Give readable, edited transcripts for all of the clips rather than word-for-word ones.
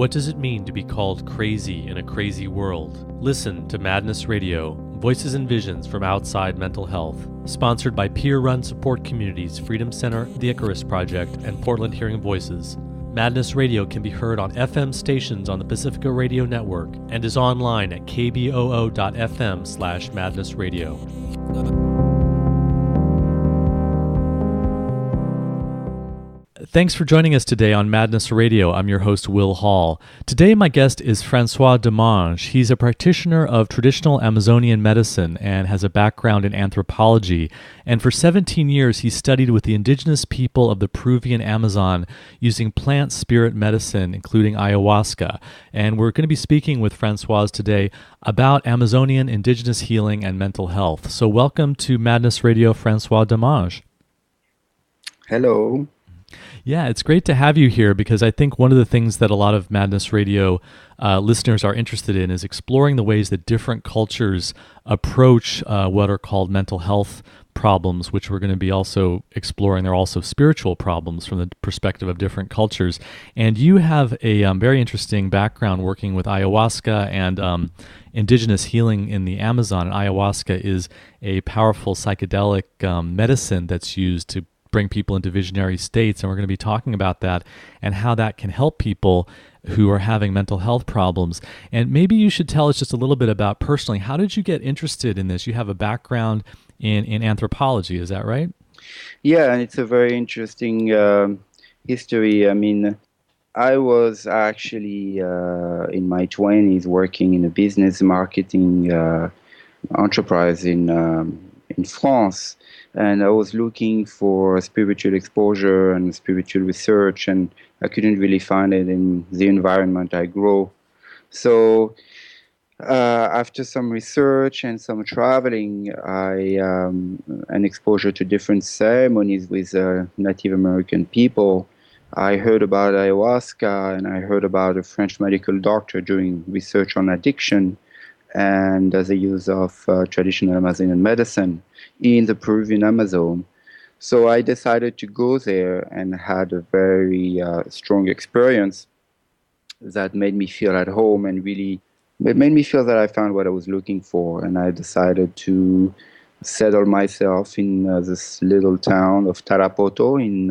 What does it mean to be called crazy in a crazy world? Listen to Madness Radio, Voices and Visions from Outside Mental Health. Sponsored by peer-run support communities Freedom Center, the Icarus Project, and Portland Hearing Voices. Madness Radio can be heard on FM stations on the Pacifica Radio Network and is online at kboo.fm/madnessradio. Thanks for joining us today on Madness Radio. I'm your host, Will Hall. Today, my guest is Francois Dommage. He's a practitioner of traditional Amazonian medicine and has a background in anthropology. And for 17 years, he studied with the indigenous people of the Peruvian Amazon using plant spirit medicine, including ayahuasca. And we're going to be speaking with Francois today about Amazonian indigenous healing and mental health. So welcome to Madness Radio, Francois Dommage. Hello. Yeah, it's great to have you here because I think one of the things that a lot of Madness Radio listeners are interested in is exploring the ways that different cultures approach what are called mental health problems, which we're going to be also exploring. They're also spiritual problems from the perspective of different cultures. And you have a very interesting background working with ayahuasca and indigenous healing in the Amazon. And ayahuasca is a powerful psychedelic medicine that's used to bring people into visionary states, and we're going to be talking about that and how that can help people who are having mental health problems. And maybe you should tell us just a little bit about personally, how did you get interested in this? You have a background in anthropology, is that right? Yeah, and it's a very interesting history. I mean, I was actually in my 20s working in a business marketing enterprise in France. And I was looking for spiritual exposure and spiritual research, and I couldn't really find it in the environment I grew. So after some research and some traveling, and exposure to different ceremonies with Native American people, I heard about ayahuasca, and I heard about a French medical doctor doing research on addiction and the use of traditional Amazonian medicine in the Peruvian Amazon. So I decided to go there and had a very strong experience that made me feel at home and really it made me feel that I found what I was looking for. And I decided to settle myself in this little town of Tarapoto in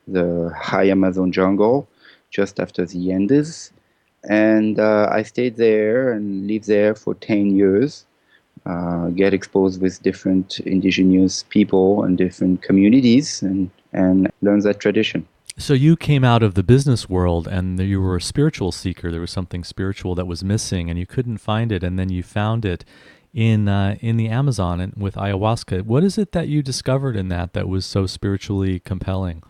the high Amazon jungle just after the Andes. And I stayed there and lived there for 10 years, get exposed with different indigenous people and different communities and learn that tradition. So you came out of the business world and you were a spiritual seeker. There was something spiritual that was missing and you couldn't find it, and then you found it in the Amazon and with ayahuasca. What is it that you discovered in that was so spiritually compelling?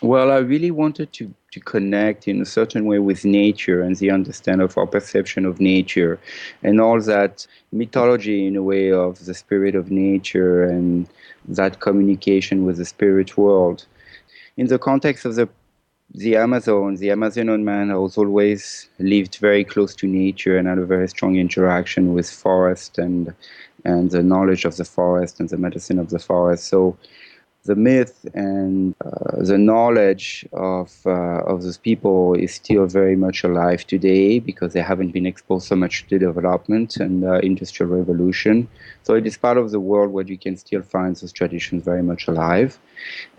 Well, I really wanted to connect in a certain way with nature and the understanding of our perception of nature and all that mythology in a way of the spirit of nature and that communication with the spirit world. In the context of the Amazon, the Amazonian man has always lived very close to nature and had a very strong interaction with forest and the knowledge of the forest and the medicine of the forest. So the myth and the knowledge of those people is still very much alive today because they haven't been exposed so much to development and industrial revolution. So it is part of the world where you can still find those traditions very much alive.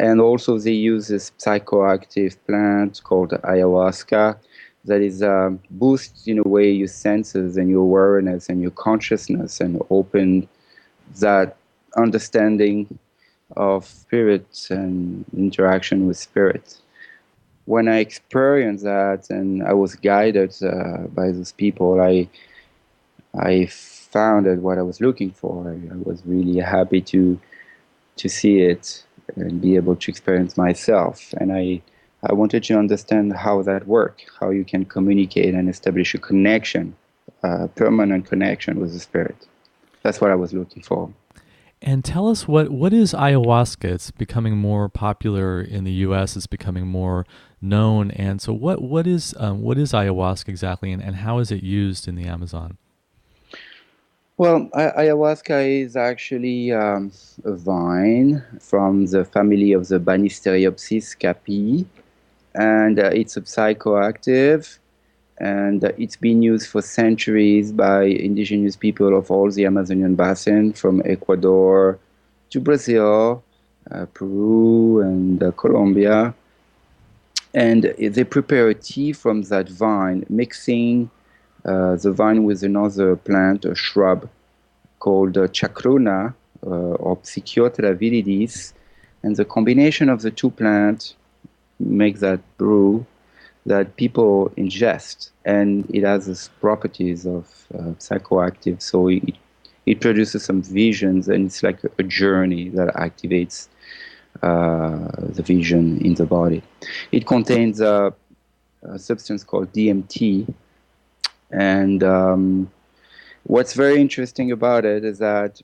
And also they use this psychoactive plant called ayahuasca that is boosts in a way your senses and your awareness and your consciousness and open that understanding of spirit and interaction with spirit. When I experienced that and I was guided by those people, I found that what I was looking for. I was really happy to see it and be able to experience myself. And I wanted to understand how that works, how you can communicate and establish a connection, a permanent connection with the spirit. That's what I was looking for. And tell us what is ayahuasca? It's becoming more popular in the U.S. It's becoming more known. And so, what is ayahuasca exactly, and how is it used in the Amazon? Well, ayahuasca is actually a vine from the family of the Banisteriopsis capi, and it's a psychoactive. and it's been used for centuries by indigenous people of all the Amazonian basin, from Ecuador to Brazil, Peru, and Colombia. And they prepare a tea from that vine, mixing the vine with another plant, a shrub called chacruna or Psychiothera viridis. And the combination of the two plants makes that brew that people ingest, and it has these properties of psychoactive. So it produces some visions, and it's like a journey that activates the vision in the body. It contains a substance called DMT, and what's very interesting about it is that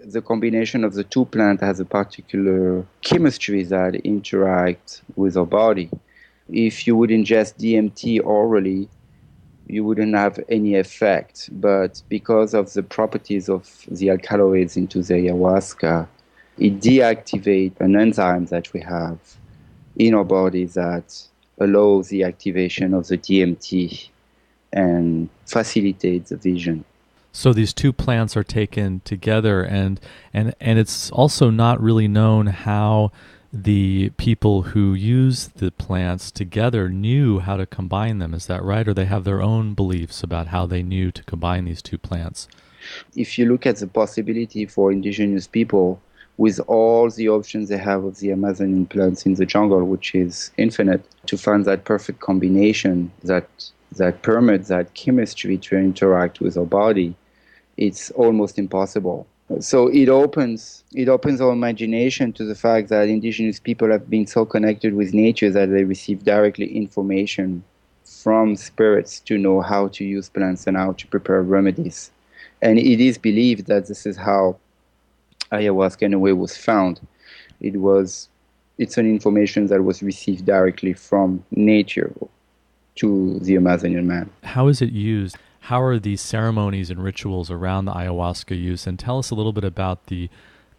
the combination of the two plants has a particular chemistry that interact with our body. If you would ingest DMT orally, you wouldn't have any effect. But because of the properties of the alkaloids into the ayahuasca, it deactivates an enzyme that we have in our body that allows the activation of the DMT and facilitates the vision. So these two plants are taken together, and it's also not really known how the people who use the plants together knew how to combine them. Is that right? Or they have their own beliefs about how they knew to combine these two plants? If you look at the possibility for indigenous people, with all the options they have of the Amazonian plants in the jungle, which is infinite, to find that perfect combination that permits that chemistry to interact with our body, it's almost impossible. So it opens our imagination to the fact that indigenous people have been so connected with nature that they receive directly information from spirits to know how to use plants and how to prepare remedies. And it is believed that this is how ayahuasca in a way was found. It's an information that was received directly from nature to the Amazonian man. How is it used? How are these ceremonies and rituals around the ayahuasca used? And tell us a little bit about the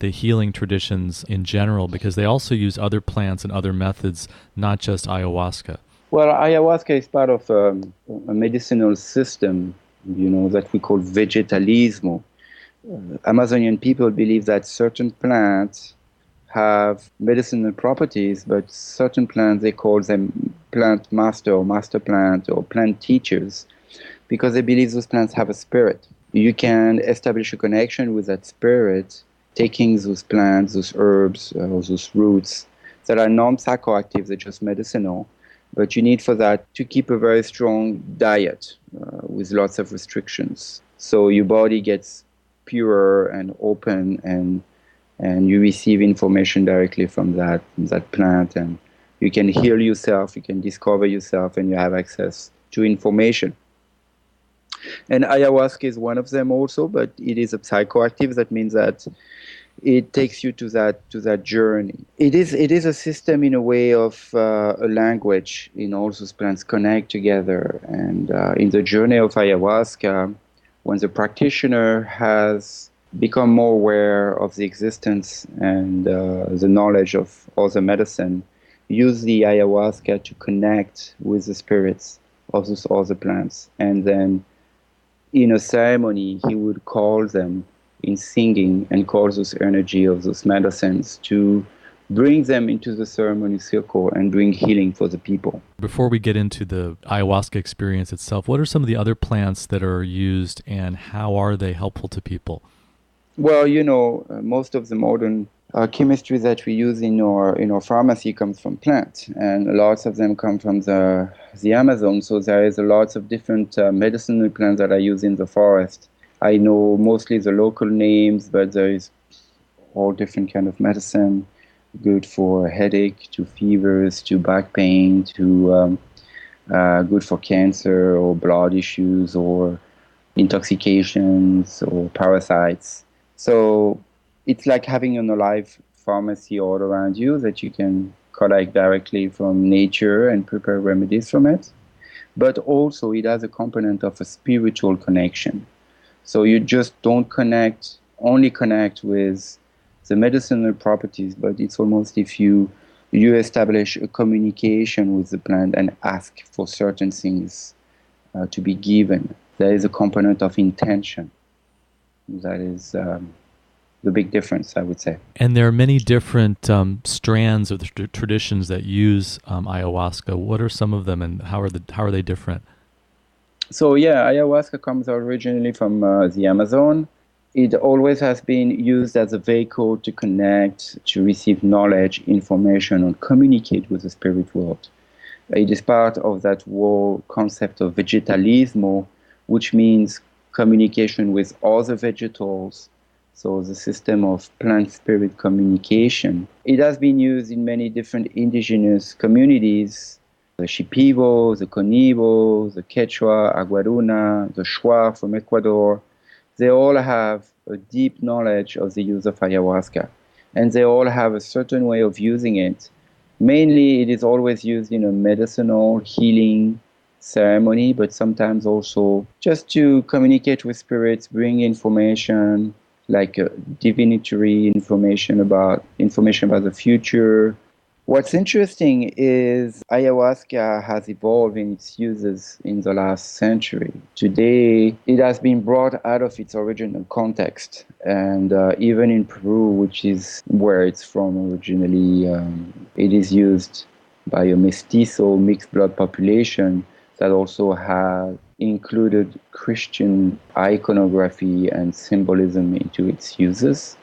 healing traditions in general, because they also use other plants and other methods, not just ayahuasca. Well, ayahuasca is part of a medicinal system, that we call vegetalismo. Amazonian people believe that certain plants have medicinal properties, but certain plants, they call them plant master or master plant or plant teachers, because they believe those plants have a spirit. You can establish a connection with that spirit, taking those plants, those herbs, or those roots that are non-psychoactive, they're just medicinal. But you need for that to keep a very strong diet with lots of restrictions. So your body gets purer and open, and you receive information directly from that plant, and you can heal yourself, you can discover yourself, and you have access to information. And ayahuasca is one of them also, but it is a psychoactive. That means that it takes you to that journey. It is a system in a way of a language. In all those plants connect together, and in the journey of ayahuasca, when the practitioner has become more aware of the existence and the knowledge of all the medicine, use the ayahuasca to connect with the spirits of those other plants, and then in a ceremony, he would call them in singing and call those energy of those medicines to bring them into the ceremony circle and bring healing for the people. Before we get into the ayahuasca experience itself, what are some of the other plants that are used, and how are they helpful to people? Well, most of the modern chemistry that we use in our pharmacy comes from plants, and lots of them come from the Amazon. So there is a lots of different medicinal plants that are used in the forest. I know mostly the local names, but there is all different kind of medicine, good for headache, to fevers, to back pain, to good for cancer or blood issues or intoxications or parasites. So it's like having an alive pharmacy all around you that you can collect directly from nature and prepare remedies from it. But also it has a component of a spiritual connection. So you just don't only connect with the medicinal properties, but it's almost if you You establish a communication with the plant and ask for certain things to be given. There is a component of intention. That is the big difference, I would say. And there are many different strands of the traditions that use ayahuasca. What are some of them, and how are they different? So yeah, ayahuasca comes originally from the Amazon. It always has been used as a vehicle to connect, to receive knowledge, information, and communicate with the spirit world. It is part of that whole concept of vegetalismo, which means communication with other vegetables. So the system of plant-spirit communication. It has been used in many different indigenous communities, the Shipibo, the Conibo, the Quechua, Aguaruna, the Shuar from Ecuador. They all have a deep knowledge of the use of ayahuasca, and they all have a certain way of using it. Mainly, it is always used in a medicinal healing ceremony, but sometimes also just to communicate with spirits, bring information, like divinatory information about the future. What's interesting is ayahuasca has evolved in its uses in the last century. Today, it has been brought out of its original context. And even in Peru, which is where it's from originally, it is used by a mestizo, mixed blood population that also had included Christian iconography and symbolism into its uses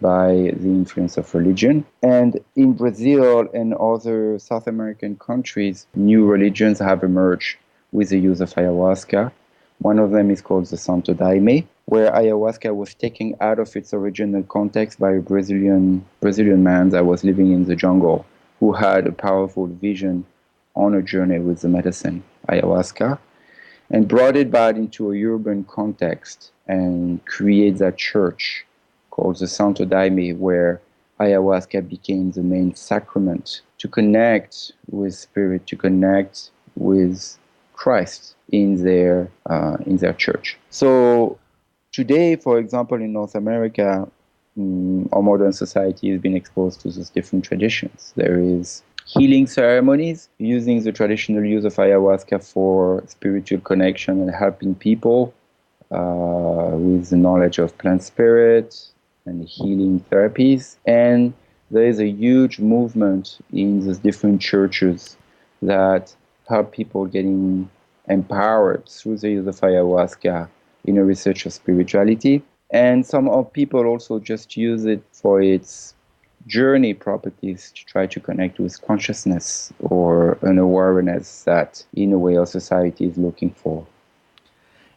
by the influence of religion. And in Brazil and other South American countries, new religions have emerged with the use of ayahuasca. One of them is called the Santo Daime, where ayahuasca was taken out of its original context by a Brazilian man that was living in the jungle, who had a powerful vision on a journey with the medicine, ayahuasca, and brought it back into a urban context and create that church called the Santo Daime, where ayahuasca became the main sacrament to connect with spirit, to connect with Christ in their church. So today, for example, in North America, our modern society has been exposed to these different traditions. There is healing ceremonies using the traditional use of ayahuasca for spiritual connection and helping people with the knowledge of plant spirit and healing therapies. And there is a huge movement in these different churches that help people getting empowered through the use of ayahuasca in a research of spirituality. And some of people also just use it for its journey properties to try to connect with consciousness or an awareness that, in a way, our society is looking for.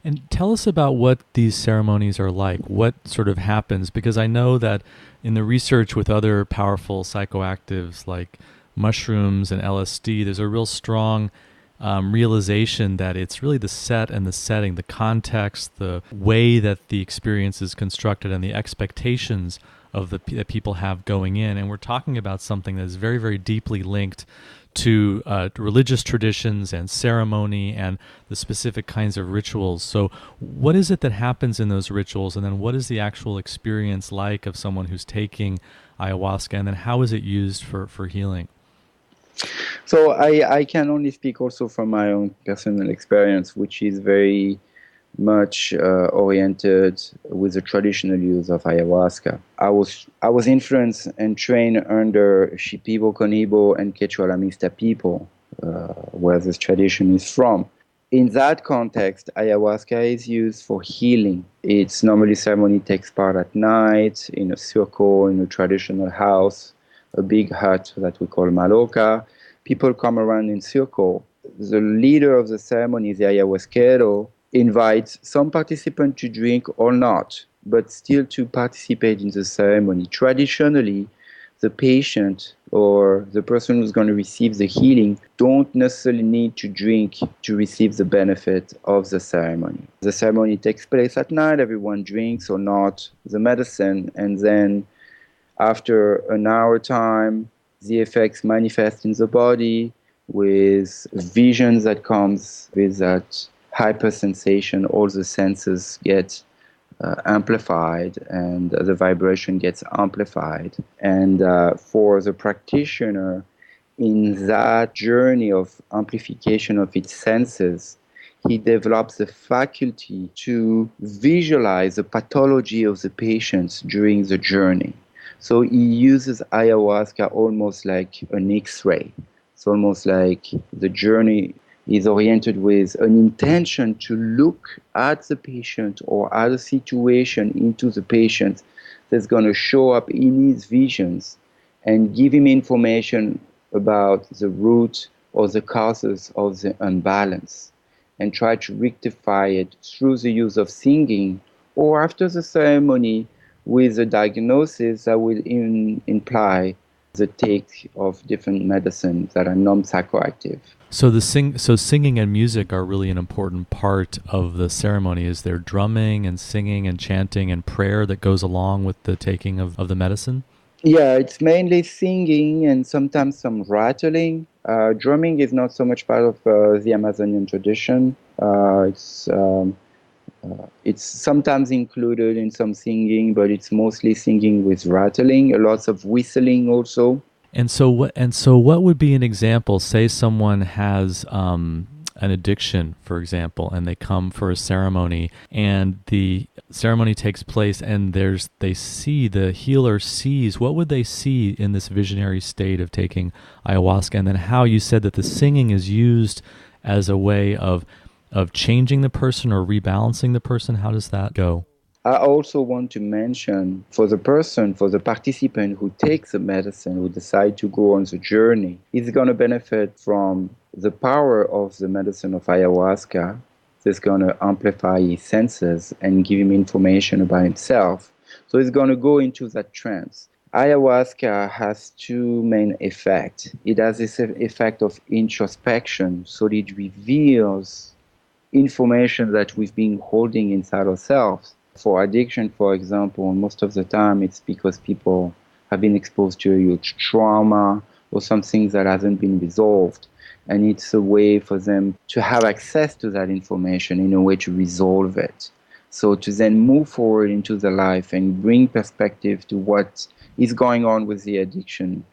And tell us about what these ceremonies are like. What sort of happens? Because I know that in the research with other powerful psychoactives like mushrooms and LSD, there's a real strong realization that it's really the set and the setting, the context, the way that the experience is constructed, and the expectations of that people have going in. And we're talking about something that is very, very deeply linked to religious traditions and ceremony and the specific kinds of rituals. So what is it that happens in those rituals, and then what is the actual experience like of someone who's taking ayahuasca, and then how is it used for healing? So I can only speak also from my own personal experience, which is very much oriented with the traditional use of ayahuasca. I was influenced and trained under Shipibo, Conibo, and Quechua Lamista people, where this tradition is from. In that context, ayahuasca is used for healing. Its normally ceremony takes part at night in a circle in a traditional house, a big hut that we call maloca. People come around in circle. The leader of the ceremony, the ayahuasquero, invites some participant to drink or not, but still to participate in the ceremony. Traditionally, the patient or the person who's going to receive the healing don't necessarily need to drink to receive the benefit of the ceremony. The ceremony takes place at night, everyone drinks or not the medicine, and then after an hour time, the effects manifest in the body with visions that comes with that hyper sensation. All the senses get amplified, and the vibration gets amplified. And for the practitioner, in that journey of amplification of its senses, he develops the faculty to visualize the pathology of the patients during the journey. So he uses ayahuasca almost like an X-ray. It's almost like the journey is oriented with an intention to look at the patient or at a situation into the patient that's going to show up in his visions and give him information about the root or the causes of the imbalance, and try to rectify it through the use of singing or after the ceremony with a diagnosis that will imply the take of different medicines that are non-psychoactive. So singing and music are really an important part of the ceremony. Is there drumming and singing and chanting and prayer that goes along with the taking of the medicine? Yeah, it's mainly singing and sometimes some rattling. Drumming is not so much part of the Amazonian tradition. It's sometimes included in some singing, but it's mostly singing with rattling, lots of whistling also. And so what would be an example? Say someone has an addiction, for example, and they come for a ceremony, and the ceremony takes place, and the healer sees. What would they see in this visionary state of taking ayahuasca? And then how you said that the singing is used as a way of changing the person or rebalancing the person. How does that go? I also want to mention for the participant who takes the medicine, who decide to go on the journey, is going to benefit from the power of the medicine of ayahuasca. That's going to amplify his senses and give him information about himself. So he's going to go into that trance. Ayahuasca has two main effects. It has this effect of introspection, so it reveals information that we've been holding inside ourselves. For addiction, for example, most of the time it's because people have been exposed to a huge trauma or something that hasn't been resolved. And it's a way for them to have access to that information in a way to resolve it. So to then move forward into the life and bring perspective to what is going on with the addiction.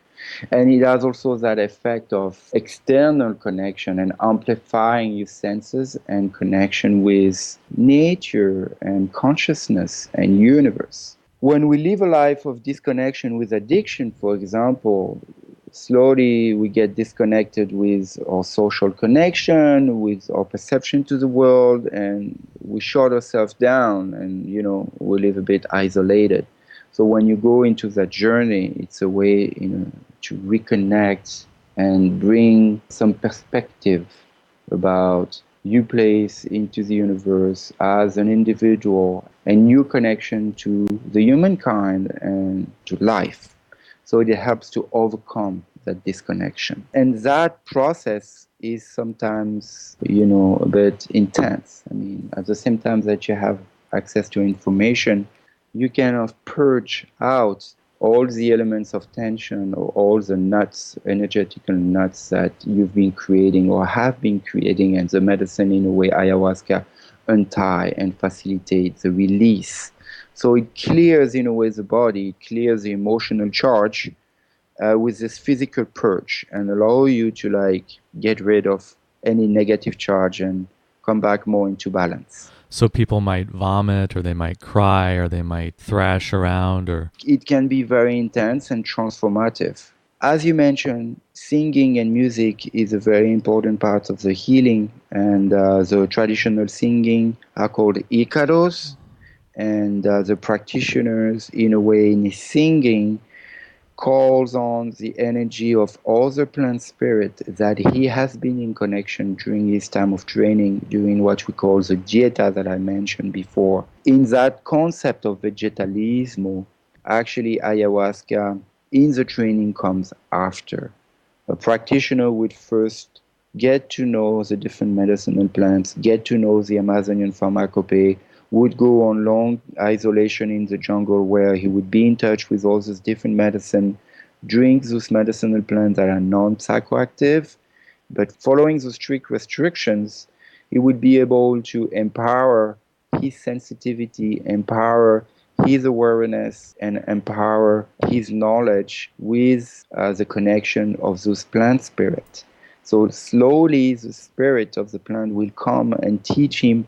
And it has also that effect of external connection and amplifying your senses and connection with nature and consciousness and universe. When we live a life of disconnection with addiction, for example, slowly we get disconnected with our social connection, with our perception to the world, and we shut ourselves down and, we live a bit isolated. So when you go into that journey, it's a way, to reconnect and bring some perspective about your place into the universe as an individual and your connection to the humankind and to life. So it helps to overcome that disconnection. And that process is sometimes, a bit intense. I mean, at the same time that you have access to information, you kind of purge out all the elements of tension or all the energetical nuts that you've been creating or have been creating, and the medicine, in a way, ayahuasca, untie and facilitate the release. So it clears, in a way, the body, it clears the emotional charge with this physical purge and allow you to get rid of any negative charge and come back more into balance. So people might vomit, or they might cry, or they might thrash around, or... It can be very intense and transformative. As you mentioned, singing and music is a very important part of the healing, and the traditional singing are called ikaros, and the practitioners, in a way, in singing, calls on the energy of other plant spirit that he has been in connection during his time of training, doing what we call the dieta that I mentioned before. In that concept of vegetalismo, actually ayahuasca in the training comes after. A practitioner would first get to know the different medicinal plants, get to know the Amazonian pharmacopoeia, would go on long isolation in the jungle where he would be in touch with all those different medicine, drink those medicinal plants that are non-psychoactive, but following those strict restrictions, he would be able to empower his sensitivity, empower his awareness, and empower his knowledge with the connection of those plant spirits. So slowly the spirit of the plant will come and teach him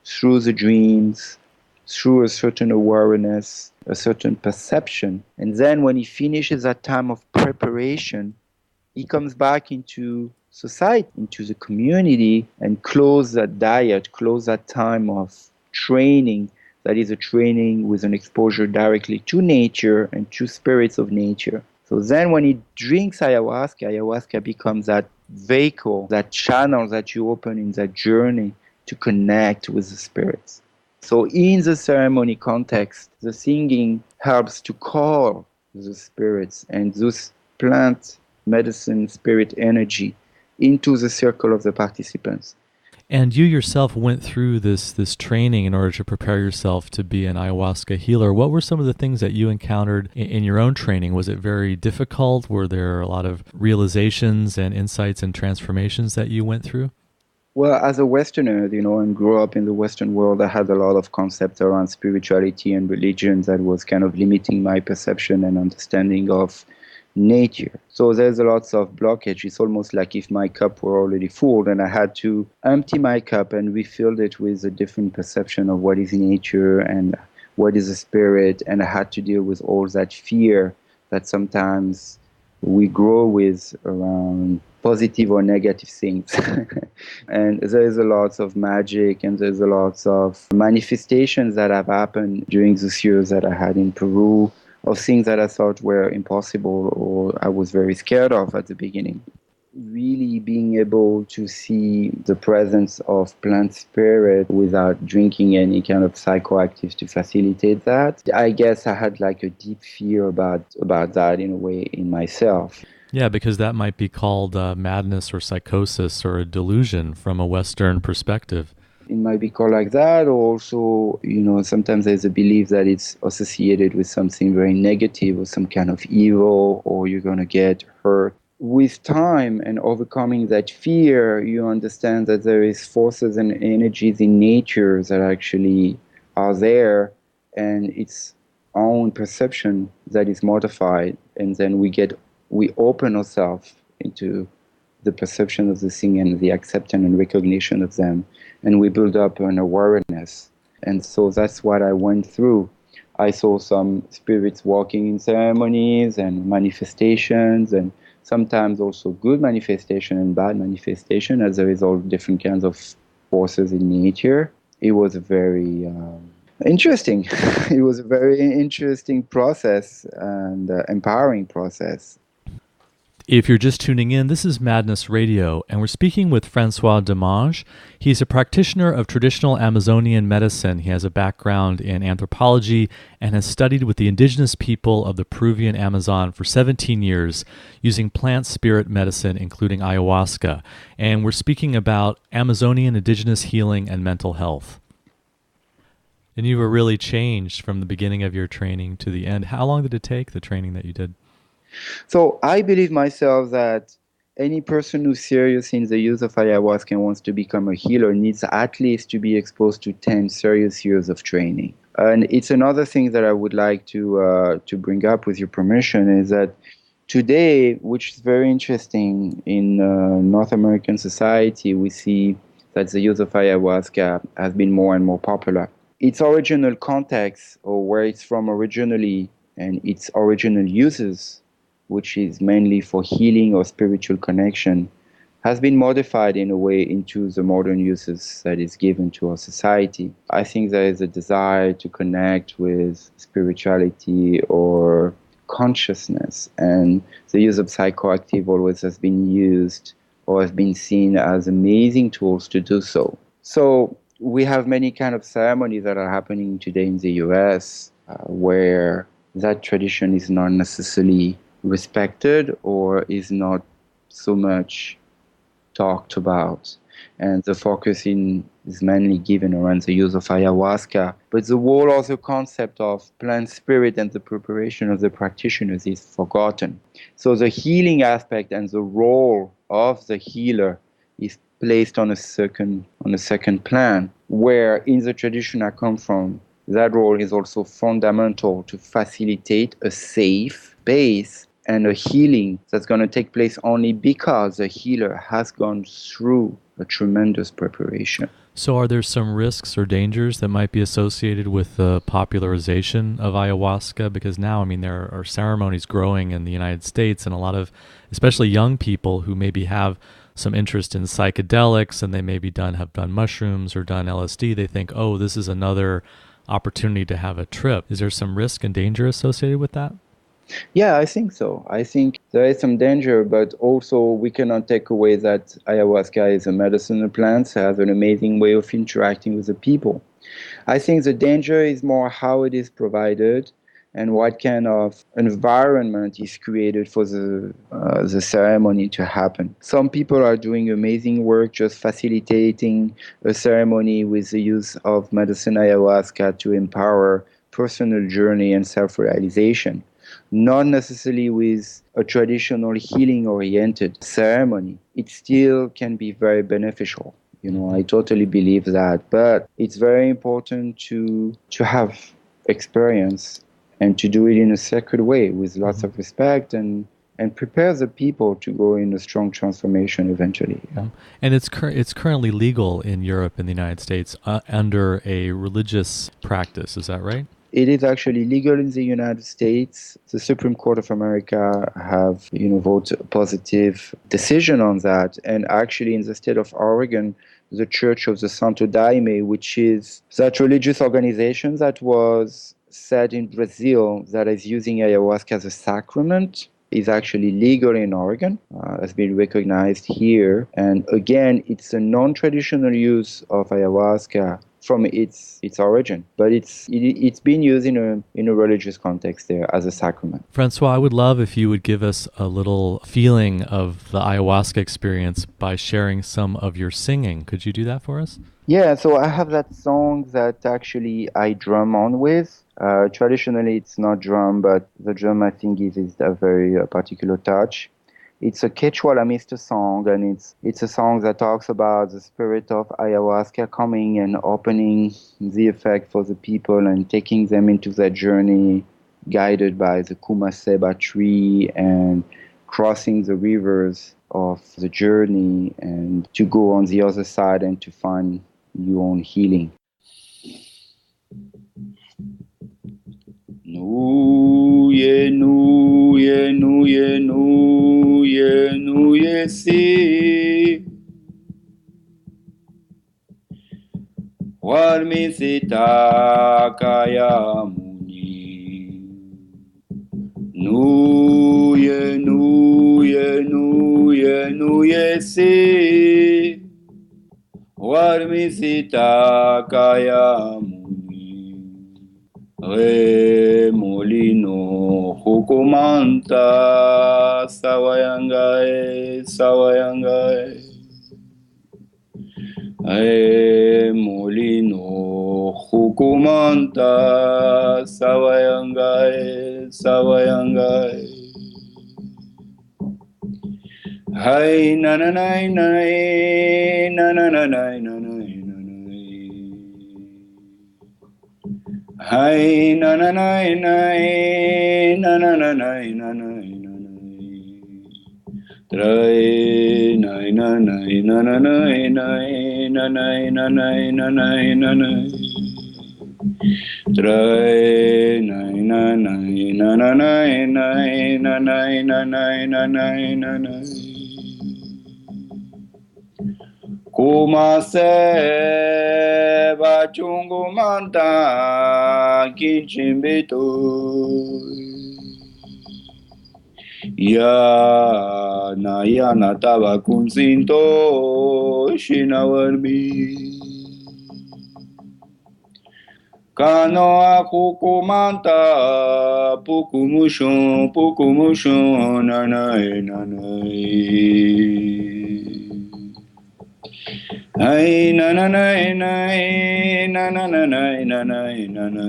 through the dreams, through a certain awareness, a certain perception. And then when he finishes that time of preparation, he comes back into society, into the community, and close that diet, close that time of training. That is a training with an exposure directly to nature and to spirits of nature. So then when he drinks ayahuasca, ayahuasca becomes that vehicle, that channel that you open in that journey to connect with the spirits. So in the ceremony context, the singing helps to call the spirits and those plant medicine spirit energy into the circle of the participants. And you yourself went through this training in order to prepare yourself to be an ayahuasca healer. What were some of the things that you encountered in your own training? Was it very difficult? Were there a lot of realizations and insights and transformations that you went through? Well, as a Westerner, and grew up in the Western world, I had a lot of concepts around spirituality and religion that was kind of limiting my perception and understanding of nature. So there's a lots of blockage. It's almost like if my cup were already full and I had to empty my cup and refill it with a different perception of what is nature and what is a spirit. And I had to deal with all that fear that sometimes we grow with around positive or negative things. And there's a lot of magic and there's a lot of manifestations that have happened during those years that I had in Peru, of things that I thought were impossible or I was very scared of at the beginning. Really being able to see the presence of plant spirit without drinking any kind of psychoactive to facilitate that. I guess I had like a deep fear about that in a way in myself. Yeah, because that might be called madness or psychosis or a delusion from a Western perspective. It might be called like that, or also, sometimes there's a belief that it's associated with something very negative or some kind of evil, or you're going to get hurt. With time and overcoming that fear, you understand that there is forces and energies in nature that actually are there, and it's our own perception that is modified, and then we open ourselves into the perception of the thing and the acceptance and recognition of them, and we build up an awareness. And so that's what I went through. I saw some spirits walking in ceremonies and manifestations, and sometimes also good manifestation and bad manifestation as a result of different kinds of forces in nature. It was very interesting. It was a very interesting process and empowering process. If you're just tuning in, this is Madness Radio, and we're speaking with Francois Dommage. He's a practitioner of traditional Amazonian medicine. He has a background in anthropology and has studied with the indigenous people of the Peruvian Amazon for 17 years using plant spirit medicine, including ayahuasca. And we're speaking about Amazonian indigenous healing and mental health. And you were really changed from the beginning of your training to the end. How long did it take, the training that you did? So I believe myself that any person who's serious in the use of ayahuasca and wants to become a healer needs at least to be exposed to 10 serious years of training. And it's another thing that I would like to bring up with your permission is that today, which is very interesting, in North American society, we see that the use of ayahuasca has been more and more popular. Its original context, or where it's from originally, and its original uses, which is mainly for healing or spiritual connection, has been modified in a way into the modern uses that is given to our society. I think there is a desire to connect with spirituality or consciousness, and the use of psychoactive always has been used or has been seen as amazing tools to do so. So we have many kind of ceremonies that are happening today in the US where that tradition is not necessarily respected or is not so much talked about. And the focus is mainly given around the use of ayahuasca. But the whole other concept of plant spirit and the preparation of the practitioners is forgotten. So the healing aspect and the role of the healer is placed on a second plan, where in the tradition I come from, that role is also fundamental to facilitate a safe base and a healing that's going to take place only because the healer has gone through a tremendous preparation. So are there some risks or dangers that might be associated with the popularization of ayahuasca? Because now, I mean, there are ceremonies growing in the United States, and a lot of, especially young people who maybe have some interest in psychedelics and they maybe have done mushrooms or done LSD, they think, oh, this is another opportunity to have a trip. Is there some risk and danger associated with that? Yeah, I think so. I think there is some danger, but also we cannot take away that ayahuasca is a medicinal plant, has an amazing way of interacting with the people. I think the danger is more how it is provided and what kind of environment is created for the ceremony to happen. Some people are doing amazing work just facilitating a ceremony with the use of medicine ayahuasca to empower personal journey and self-realization, not necessarily with a traditional healing-oriented ceremony. It still can be very beneficial. I totally believe that. But it's very important to have experience and to do it in a sacred way with lots of respect and prepare the people to go in a strong transformation eventually. Yeah. And it's currently legal in Europe and the United States under a religious practice. Is that right? It is actually legal in the United States. The Supreme Court of America have, voted a positive decision on that. And actually in the state of Oregon, the Church of the Santo Daime, which is that religious organization that was set in Brazil that is using ayahuasca as a sacrament, is actually legal in Oregon, has been recognized here. And again, it's a non-traditional use of ayahuasca from its origin, but it's been used in a religious context there as a sacrament. Francois, I would love if you would give us a little feeling of the ayahuasca experience by sharing some of your singing. Could you do that for us? Yeah, so I have that song that actually I drum on with. Traditionally, it's not drum, but the drum I think is a very particular touch. It's a Quechua Lamista song, and it's a song that talks about the spirit of ayahuasca coming and opening the effect for the people and taking them into that journey, guided by the Kumaseba tree and crossing the rivers of the journey and to go on the other side and to find your own healing. Nuye, nuye, nuye, nuye, nuye, si. Warmi sita kaya muni. Nuye, nuye, nuye, nuye, si. Warmi sita kaya muni. Re molino hukumanta sawayangae sawayangae. Re molino hukumanta sawayangae sawayangae. Hai na na na na na na na na na. Hai na na na na na na na na na na. Trai na na na na na na na na na na na na. Trai na na na na na na na na na na. Kumase bachungu manta kinchimbitu ya na taba kunsinto shinawarmi kano akukumanta pukumushon nanai nanai. Ai na na na na na na na na na na na.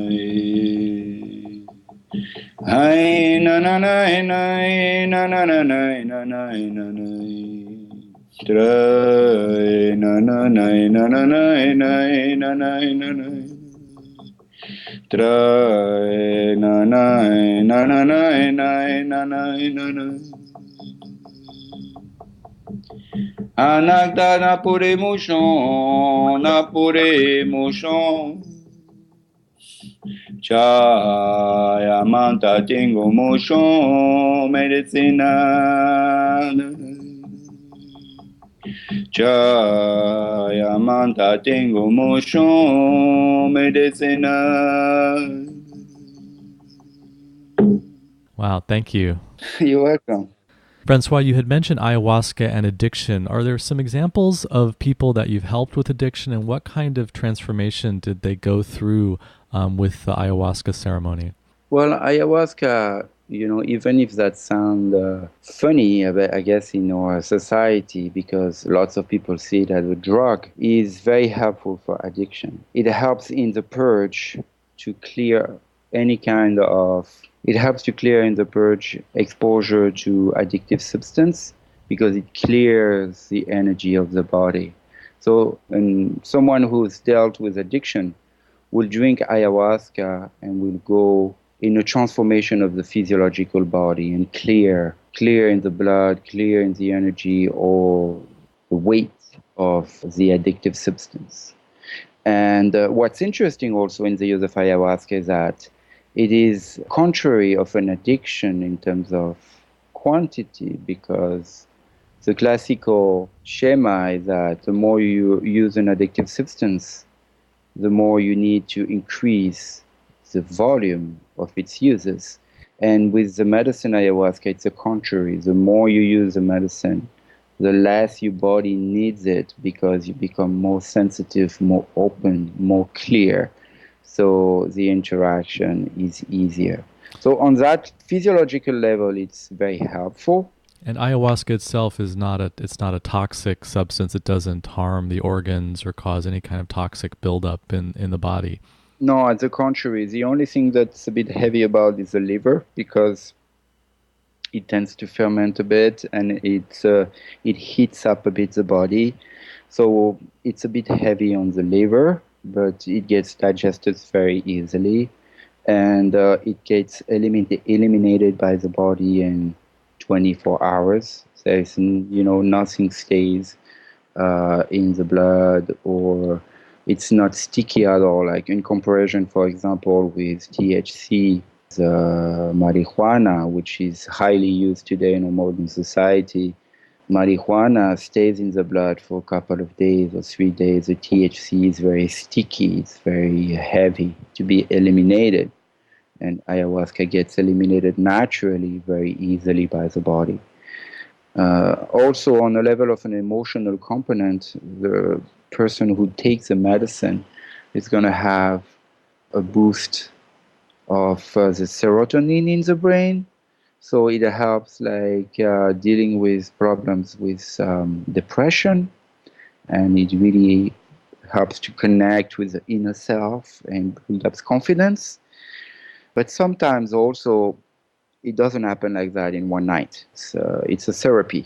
Ai na na na na na na na na na na na. Try na na na na na na na na na na. Try na na na na na na na na. Anagda na pure mushon, na pure mushon. Chaya manta tengo mushon, medicina. Chaya manta tengo mushon, medicina. Wow, thank you. You're welcome. Francois, you had mentioned ayahuasca and addiction. Are there some examples of people that you've helped with addiction, and what kind of transformation did they go through with the ayahuasca ceremony? Well, ayahuasca, even if that sounds funny, I guess in our society, because lots of people see it as a drug, is very helpful for addiction. It helps in the purge to clear any kind of, it helps to clear in the purge exposure to addictive substance because it clears the energy of the body. So, someone who's dealt with addiction will drink ayahuasca and will go in a transformation of the physiological body and clear in the blood, clear in the energy or the weight of the addictive substance. And what's interesting also in the use of ayahuasca is that it is contrary of an addiction in terms of quantity, because the classical schema is that the more you use an addictive substance, the more you need to increase the volume of its uses. And with the medicine ayahuasca, it's the contrary. The more you use the medicine, the less your body needs it because you become more sensitive, more open, more clear. So the interaction is easier. So on that physiological level, it's very helpful. And ayahuasca itself is it's not a toxic substance. It doesn't harm the organs or cause any kind of toxic buildup in the body. No, on the contrary. The only thing that's a bit heavy about is the liver, because it tends to ferment a bit and it heats up a bit the body. So it's a bit heavy on the liver, but it gets digested very easily, and it gets eliminated by the body in 24 hours. There's nothing stays in the blood, or it's not sticky at all. Like in comparison, for example, with THC, the marijuana, which is highly used today in a modern society, marijuana stays in the blood for a couple of days or 3 days. The THC is very sticky, it's very heavy to be eliminated. And ayahuasca gets eliminated naturally, very easily by the body. Also, on the level of an emotional component, the person who takes the medicine is going to have a boost of the serotonin in the brain. So it helps dealing with problems with depression, and it really helps to connect with the inner self and build up confidence. But sometimes also it doesn't happen like that in one night. It's a therapy.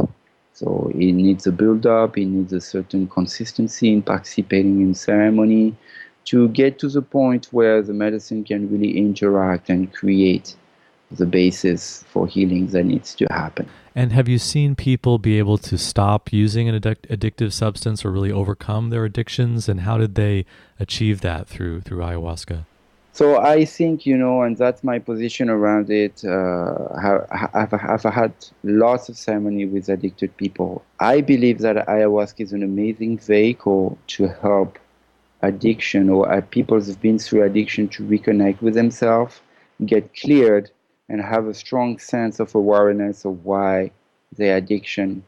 So it needs a build-up, it needs a certain consistency in participating in ceremony to get to the point where the medicine can really interact and create the basis for healing that needs to happen. And have you seen people be able to stop using an addictive substance or really overcome their addictions? And how did they achieve that through ayahuasca? So I think, and that's my position around it. I've had lots of ceremony with addicted people. I believe that ayahuasca is an amazing vehicle to help addiction, or people who've been through addiction, to reconnect with themselves, get cleared, and have a strong sense of awareness of why their addiction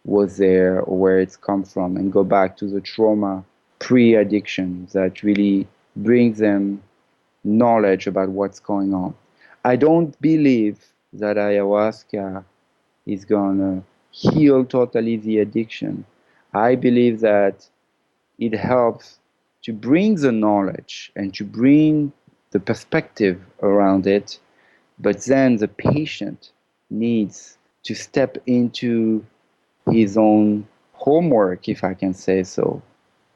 was there or where it's come from, and go back to the trauma pre-addiction that really brings them knowledge about what's going on. I don't believe that ayahuasca is gonna heal totally the addiction. I believe that it helps to bring the knowledge and to bring the perspective around it, but then the patient needs to step into his own homework, if I can say so,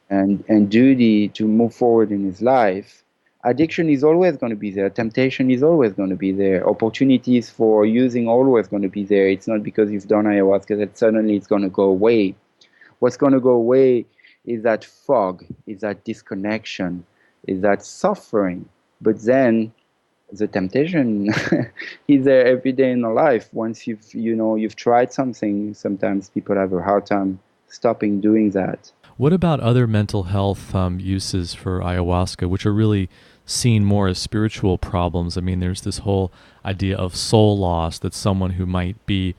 and duty to move forward in his life, addiction is always going to be there. Temptation is always going to be there. Opportunities for using always going to be there. It's not because you've done ayahuasca that suddenly it's going to go away. What's going to go away is that fog, is that disconnection, is that suffering. But then the temptation is there every day in our life. Once you've tried something, sometimes people have a hard time stopping doing that. What about other mental health uses for ayahuasca, which are really seen more as spiritual problems? I mean, there's this whole idea of soul loss, that someone who might be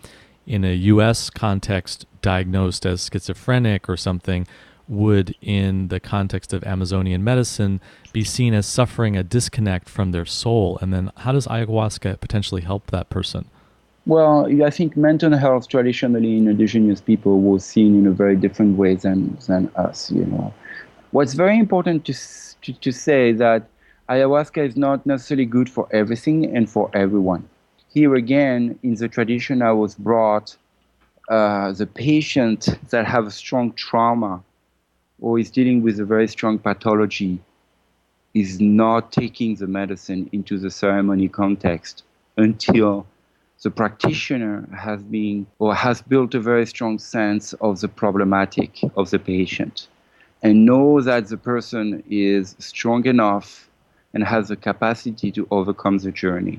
in a U.S. context diagnosed as schizophrenic or something would, in the context of Amazonian medicine, be seen as suffering a disconnect from their soul. And then how does ayahuasca potentially help that person? Well, I think mental health traditionally in indigenous people was seen in a very different way than us, What's very important to say that ayahuasca is not necessarily good for everything and for everyone. Here again, in the tradition I was brought, the patient that have a strong trauma or is dealing with a very strong pathology is not taking the medicine into the ceremony context until the practitioner has built a very strong sense of the problematic of the patient and know that the person is strong enough and has the capacity to overcome the journey.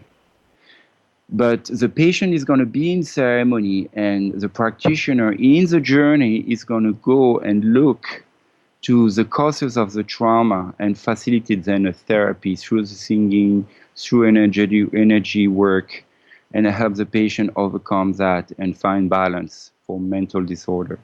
But the patient is going to be in ceremony, and the practitioner in the journey is going to go and look to the causes of the trauma and facilitate then a therapy through the singing, through energy work, and help the patient overcome that and find balance for mental disorder.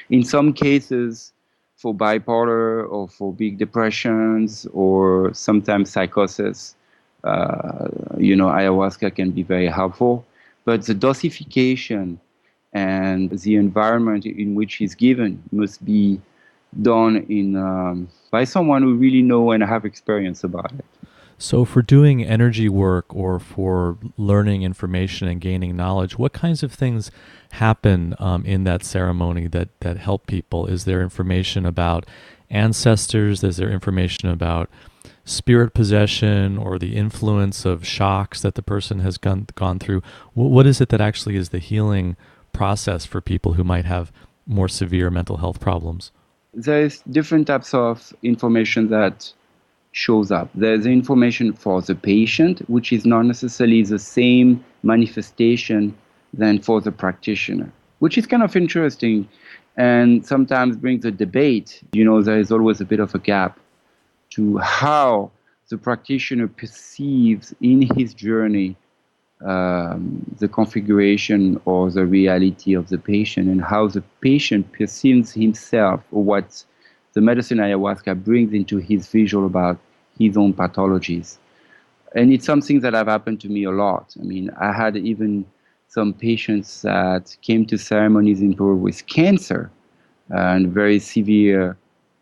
In some cases, for bipolar or for big depressions or sometimes psychosis, ayahuasca can be very helpful. But the dosification and the environment in which it's given must be done by someone who really know and have experience about it. So for doing energy work or for learning information and gaining knowledge, what kinds of things happen in that ceremony that help people? Is there information about ancestors? Is there information about spirit possession or the influence of shocks that the person has gone through? What is it that actually is the healing process for people who might have more severe mental health problems? There's different types of information that shows up. There's information for the patient, which is not necessarily the same manifestation than for the practitioner, which is kind of interesting and sometimes brings a debate. There is always a bit of a gap to how the practitioner perceives in his journey the configuration or the reality of the patient, and how the patient perceives himself or what the medicine ayahuasca brings into his visual about his own pathologies. And it's something that have happened to me a lot. I mean, I had even some patients that came to ceremonies in Peru with cancer and very severe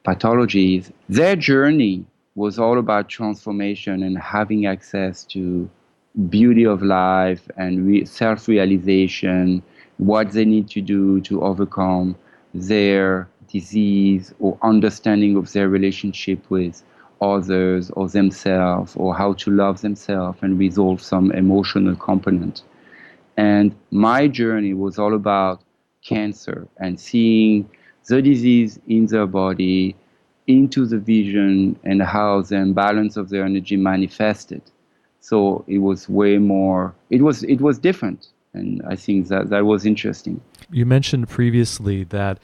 pathologies. Their journey was all about transformation and having access to beauty of life and self-realization, what they need to do to overcome their disease or understanding of their relationship with others or themselves, or how to love themselves and resolve some emotional component. And my journey was all about cancer and seeing the disease in their body, into the vision, and how the imbalance of their energy manifested. So it was way more, it was different. And I think that was interesting. You mentioned previously that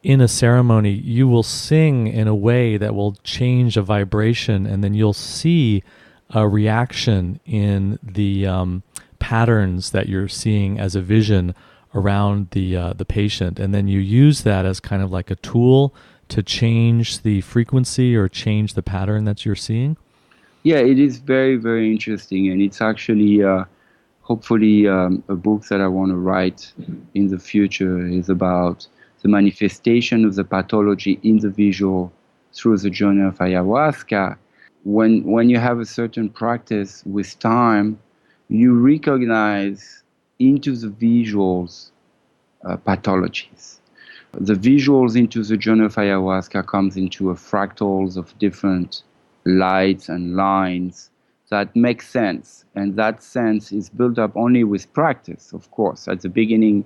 in a ceremony, you will sing in a way that will change a vibration, and then you'll see a reaction in the patterns that you're seeing as a vision around the patient, and then you use that as kind of like a tool to change the frequency or change the pattern that you're seeing. Yeah, it is very, very interesting, and it's actually hopefully a book that I want to write in the future is about the manifestation of the pathology in the visual through the journey of ayahuasca. When you have a certain practice with time, you recognize into the visuals pathologies. The visuals into the journey of ayahuasca comes into a fractals of different lights and lines that make sense. And that sense is built up only with practice, of course. At the beginning,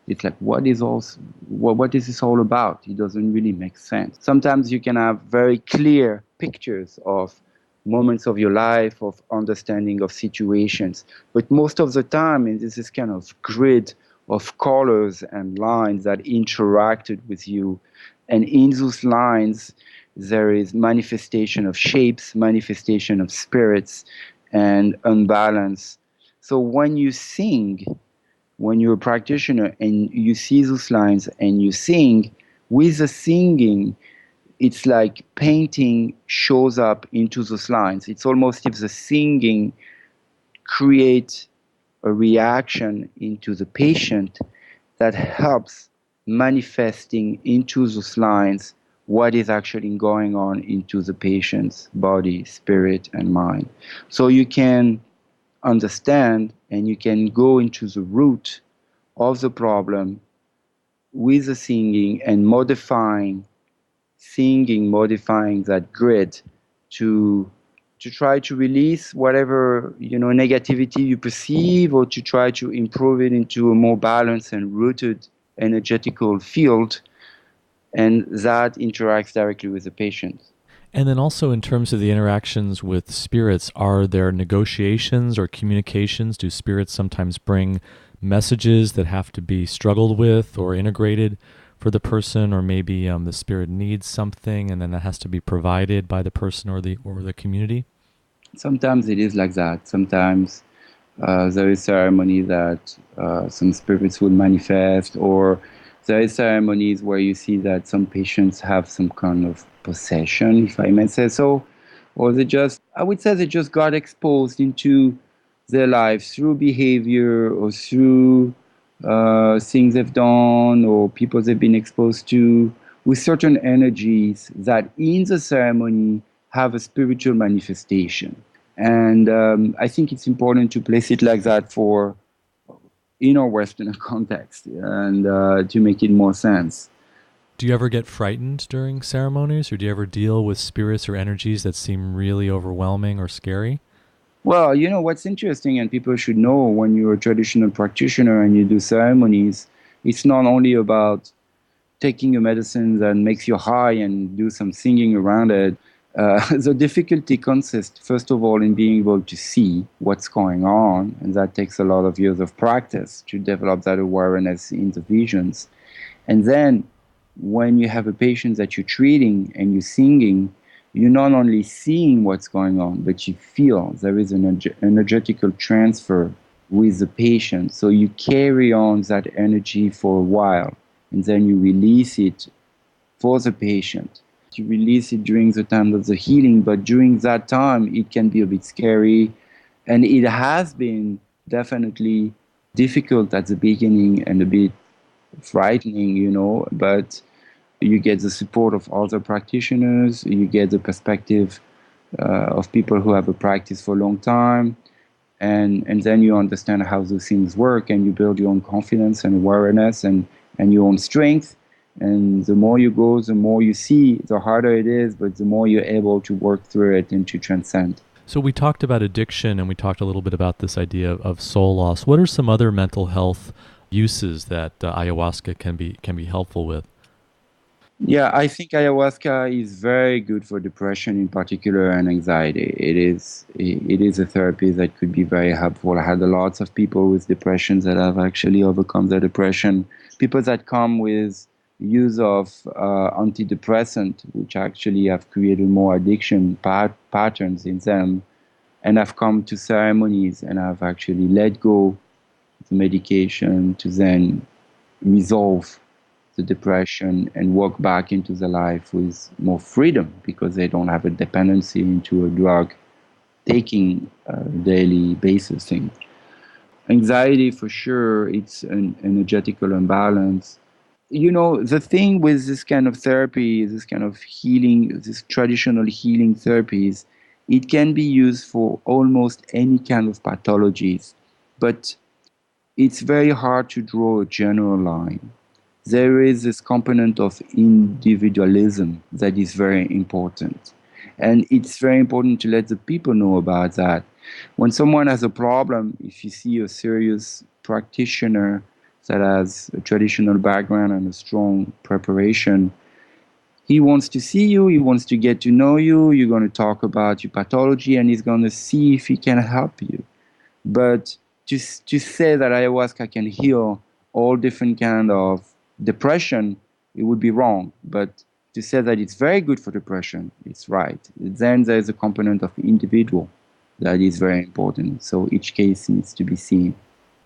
it's like, what is this all about? It doesn't really make sense. Sometimes you can have very clear pictures of moments of your life, of understanding of situations. But most of the time, and this is kind of grid of colors and lines that interacted with you. And in those lines, there is manifestation of shapes, manifestation of spirits, and unbalance. So when you sing, when you're a practitioner and you see those lines and you sing, with the singing, it's like painting shows up into those lines. It's almost if the singing creates a reaction into the patient that helps manifesting into those lines what is actually going on into the patient's body, spirit, and mind. So you can understand and you can go into the root of the problem with the singing and modifying that grid to try to release whatever negativity you perceive, or to try to improve it into a more balanced and rooted energetical field, and that interacts directly with the patient. And then also in terms of the interactions with spirits, are there negotiations or communications? Do spirits sometimes bring messages that have to be struggled with or integrated for the person, or maybe the spirit needs something and then that has to be provided by the person or the community? Sometimes it is like that. Sometimes there is ceremony that some spirits will manifest, or there is ceremonies where you see that some patients have some kind of possession, if I may say so, or I would say they just got exposed into their lives through behavior or through things they've done or people they've been exposed to, with certain energies that in the ceremony have a spiritual manifestation. And I think it's important to place it like that for in our Western context and to make it more sense. Do you ever get frightened during ceremonies, or do you ever deal with spirits or energies that seem really overwhelming or scary? Well, what's interesting, and people should know, when you're a traditional practitioner and you do ceremonies, it's not only about taking a medicine that makes you high and do some singing around it. The difficulty consists, first of all, in being able to see what's going on, and that takes a lot of years of practice to develop that awareness in the visions. And then, when you have a patient that you're treating and you're singing, you're not only seeing what's going on, but you feel there is an energetical transfer with the patient. So you carry on that energy for a while, and then you release it for the patient. You release it during the time of the healing, but during that time, it can be a bit scary. And it has been definitely difficult at the beginning and a bit frightening, but you get the support of other practitioners, you get the perspective of people who have a practice for a long time, and then you understand how those things work, and you build your own confidence and awareness and your own strength. And the more you go, the more you see, the harder it is, but the more you're able to work through it and to transcend. So we talked about addiction, and we talked a little bit about this idea of soul loss. What are some other mental health uses that ayahuasca can be helpful with? Yeah, I think ayahuasca is very good for depression in particular and anxiety. It is a therapy that could be very helpful. I had lots of people with depressions that have actually overcome their depression. People that come with use of antidepressant, which actually have created more addiction patterns in them, and have come to ceremonies and have actually let go the medication to then resolve the depression and walk back into the life with more freedom, because they don't have a dependency into a drug taking daily basis thing. Anxiety, for sure, it's an energetical imbalance. The thing with this kind of therapy, this kind of healing, this traditional healing therapies, it can be used for almost any kind of pathologies, but it's very hard to draw a general line. there is this component of individualism that is very important. And it's very important to let the people know about that. When someone has a problem, if you see a serious practitioner that has a traditional background and a strong preparation, he wants to see you, he wants to get to know you, you're going to talk about your pathology, and he's going to see if he can help you. But to say that ayahuasca can heal all different kind of depression, it would be wrong. But to say that it's very good for depression, it's right. Then there's a component of individual that is very important. So each case needs to be seen.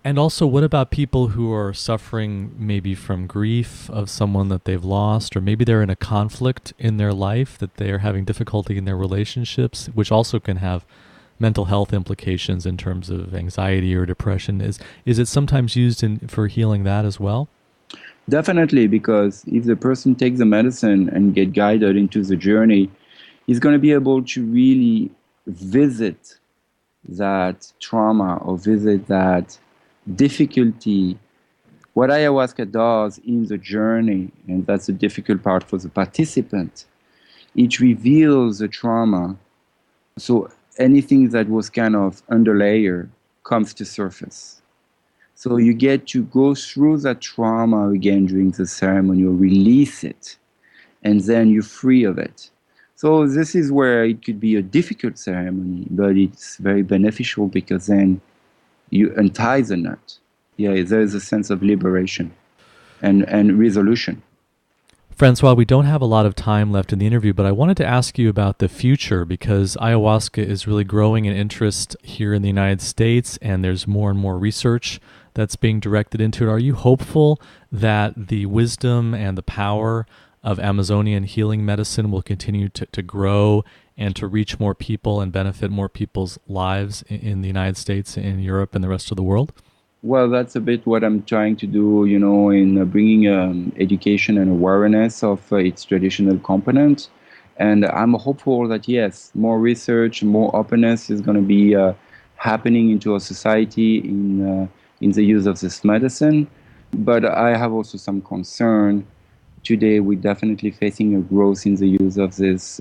And also, what about people who are suffering maybe from grief of someone that they've lost, or maybe they're in a conflict in their life, that they are having difficulty in their relationships, which also can have mental health implications in terms of anxiety or depression? Is it sometimes used for healing that as well? Definitely, because if the person takes the medicine and get guided into the journey, he's going to be able to really visit that trauma or visit that difficulty. What ayahuasca does in the journey, and that's the difficult part for the participant, it reveals the trauma. So anything that was kind of under layer comes to surface. So you get to go through that trauma again during the ceremony, or release it, and then you're free of it. So this is where it could be a difficult ceremony, but it's very beneficial because then you untie the knot. Yeah, there's a sense of liberation and resolution. Francois, we don't have a lot of time left in the interview, but I wanted to ask you about the future, because ayahuasca is really growing in interest here in the United States, and there's more and more research that's being directed into it. Are you hopeful that the wisdom and the power of Amazonian healing medicine will continue to grow and to reach more people and benefit more people's lives in the United States, in Europe, and the rest of the world? Well, that's a bit what I'm trying to do, in bringing education and awareness of its traditional component. And I'm hopeful that, yes, more research, more openness is going to be happening into our society in the use of this medicine. But I have also some concern. Today, we're definitely facing a growth in the use of this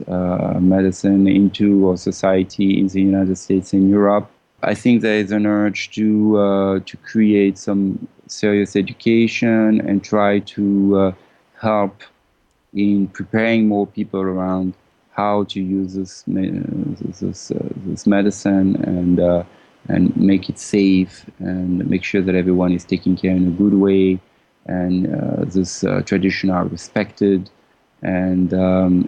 medicine into our society in the United States and Europe. I think there is an urge to create some serious education and try to help in preparing more people around how to use this medicine and make it safe and make sure that everyone is taken care in a good way, and this tradition are respected, and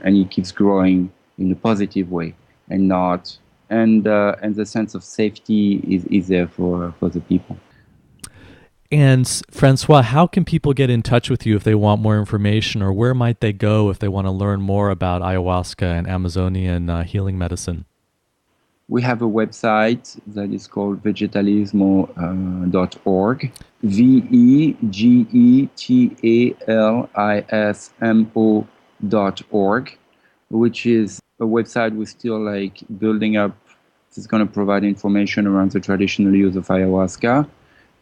it keeps growing in a positive way and not. And the sense of safety is there for the people. And Francois, how can people get in touch with you if they want more information, or where might they go if they want to learn more about ayahuasca and Amazonian healing medicine? We have a website that is called vegetalismo.org, vegetalismo.org, which is a website we're still building up. It's going to provide information around the traditional use of ayahuasca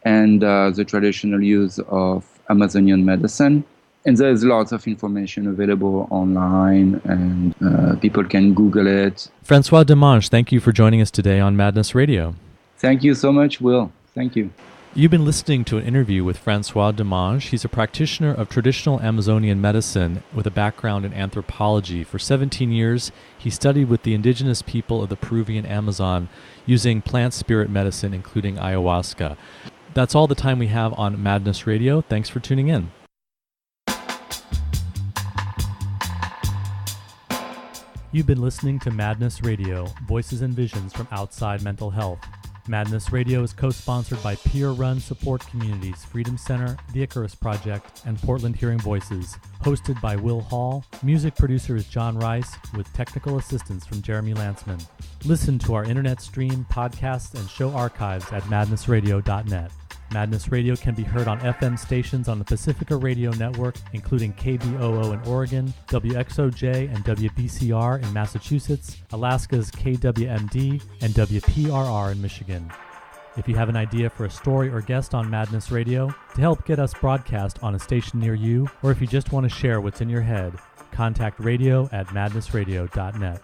and the traditional use of Amazonian medicine. And there's lots of information available online, and people can Google it. Francois Dommage, thank you for joining us today on Madness Radio. Thank you so much, Will. Thank you. You've been listening to an interview with Francois Dommage. He's a practitioner of traditional Amazonian medicine with a background in anthropology. For 17 years, he studied with the indigenous people of the Peruvian Amazon using plant spirit medicine, including ayahuasca. That's all the time we have on Madness Radio. Thanks for tuning in. You've been listening to Madness Radio, voices and visions from outside mental health. Madness Radio is co-sponsored by peer-run support communities Freedom Center, The Icarus Project, and Portland Hearing Voices. Hosted by Will Hall, music producer is John Rice, with technical assistance from Jeremy Lantzman. Listen to our internet stream, podcasts, and show archives at madnessradio.net. Madness Radio can be heard on FM stations on the Pacifica Radio Network, including KBOO in Oregon, WXOJ and WBCR in Massachusetts, Alaska's KWMD, and WPRR in Michigan. If you have an idea for a story or guest on Madness Radio to help get us broadcast on a station near you, or if you just want to share what's in your head, contact radio@madnessradio.net.